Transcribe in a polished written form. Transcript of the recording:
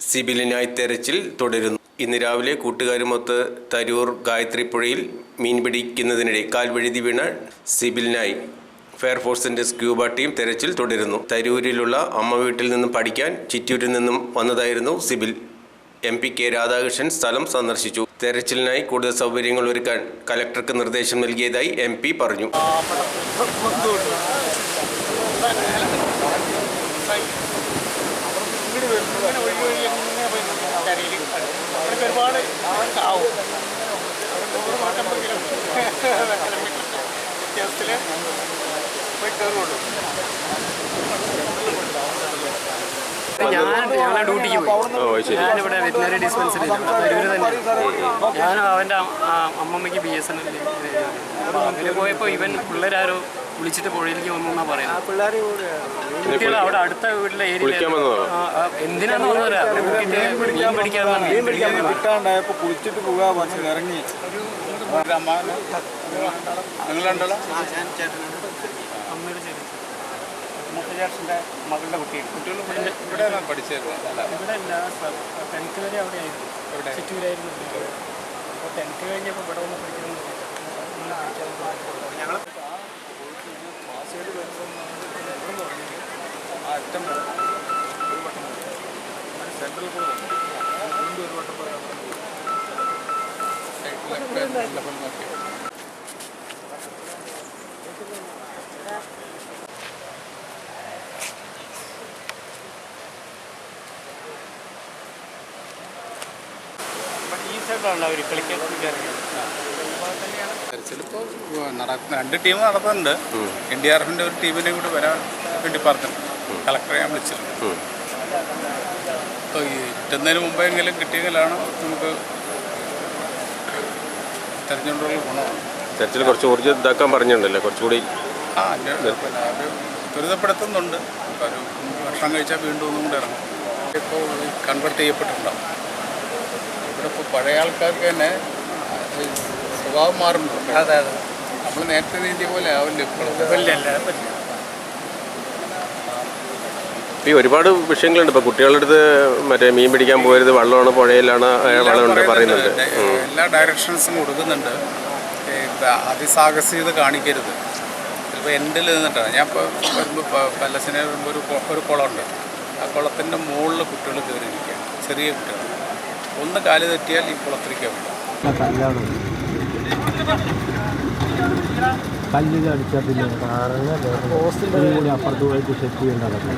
സിബിലിനായി തെരച്ചിൽ തുടരുന്നു. ഇന്ന് രാവിലെ കൂട്ടുകാരുമൊത്ത് തരൂർ ഗായത്രി പുഴയിൽ മീൻ പിടിക്കുന്നതിനിടെ കാൽവഴുതി വീണ സിബിലിനായി ഫയർഫോഴ്സിന്റെ സ്ക്യൂബ ടീം തെരച്ചിൽ തുടരുന്നു. തരൂരിലുള്ള അമ്മ വീട്ടിൽ നിന്നും പഠിക്കാൻ ചിറ്റൂരിൽ നിന്നും വന്നതായിരുന്നു സിബിൽ. MP കെ രാധാകൃഷ്ണൻ സ്ഥലം സന്ദർശിച്ചു. തെരച്ചിലിനായി കൂടുതൽ സൗകര്യങ്ങൾ ഒരുക്കാൻ കലക്ടർക്ക് നിർദ്ദേശം നൽകിയതായി MP പറഞ്ഞു. ഒരുപാട് വ്യത്യാസത്തിൽ ഞങ്ങളെ ഡ്യൂട്ടിക്ക് പോയി. ഞാനിവിടെ വെറ്റിനറി ഡിസ്പെൻസറി തരൂര് തന്നെ. ഞാനും അവൻ്റെ അമ്മമ്മയ്ക്ക് BSNL അതിൽ പോയപ്പോൾ ഇവൻ പിള്ളേരാരോ വിളിച്ചിട്ട് പുഴയിലേക്ക് വന്നു എന്നാ പറയുന്നത്. കുട്ടികൾ അവിടെ അടുത്ത വീട്ടിലെ ഏരിയ എന്തിനാന്ന് വന്നവരാ മീൻ പിടിക്കാൻ കിട്ടാണ്ടായപ്പോൾ കുളിച്ചിട്ട് പോകാൻ ഇറങ്ങി. അമ്മയുടെ ചേച്ചി മുത്തച്ഛൻ്റെ മകളുടെ കുട്ടികൾ ഇവിടെ പഠിച്ചായിരുന്നു. ഇവിടെ അല്ല, 10th വരെ അവിടെ ആയിരുന്നു, ചിറ്റൂരായിരുന്നു. അപ്പോൾ 10th കഴിഞ്ഞപ്പോൾ ഇവിടെ വന്ന് പഠിക്കണം. ഞങ്ങൾ സെൻട്രൽ കൂടെ ഒരു വട്ടം പറയാൻ തെരച്ചിലിപ്പോൾ രണ്ട് ടീം നടത്തുന്നുണ്ട്. NDRFിൻ്റെ ഒരു ടീമിനെ കൂടി വരാൻ വേണ്ടി പറഞ്ഞിട്ടുണ്ട്. കളക്ടറെ ഞാൻ വിളിച്ചിട്ടുണ്ട്. അപ്പോൾ ഈ കിട്ടുന്നതിന് മുമ്പെങ്കിലും കിട്ടിയെങ്കിലാണ് നമുക്ക് തെരഞ്ഞെടുപ്പുള്ള ഗുണമാണ്. തെരച്ചിൽ കുറച്ച് ഊർജ്ജം ഇതാക്കാൻ പറഞ്ഞിട്ടുണ്ടല്ലോ, കുറച്ചുകൂടി ത്വരിതപ്പെടുത്തുന്നുണ്ട്. ഒരു ഭക്ഷണം കഴിച്ചാൽ വീണ്ടും ഒന്നും കൂടെ ഇറങ്ങും. ഇപ്പോൾ കൺവേർട്ട് ചെയ്യപ്പെട്ടിട്ടുണ്ടാവും. ഇവിടെ ഇപ്പോൾ പഴയ ആൾക്കാർക്ക് തന്നെ സ്വഭാവം മാറുന്നുണ്ട്. അതെ അതെ, നമ്മൾ നേരത്തെ നീന്തിയ പോലെ ആവില്ല ഇപ്പോഴും. ഈ ഒരുപാട് വിഷയങ്ങളുണ്ട്. ഇപ്പോൾ കുട്ടികളുടെ അടുത്ത് മറ്റേ മീൻ പിടിക്കാൻ പോയത് വെള്ളമാണ്, പുഴയിലാണ്, വെള്ളമുണ്ട് പറയുന്നുണ്ട്. എല്ലാ ഡയറക്ഷൻസും കൊടുക്കുന്നുണ്ട്. അതിസാഹസികത കാണിക്കരുത്. ചിലപ്പോൾ എൻഡിൽ നിന്നിട്ടാണ്. ഞാൻ ഇപ്പോൾ വരുമ്പോൾ പല്ലസിനെ വരുമ്പോൾ ഒരു കുളമുണ്ട്. ആ കുളത്തിൻ്റെ മുകളിൽ കുട്ടികൾ കയറി ഇരിക്കുക, ചെറിയ കുട്ടികൾ. ഒന്ന് കാല് തെറ്റിയാൽ ഈ കുളത്തിലേക്ക് വിടാം. കല്ലിൽ അടിച്ചാൽ പിന്നെ അപ്പുറത്ത് പോയിട്ട് സെറ്റ് ചെയ്യേണ്ടതാണ്.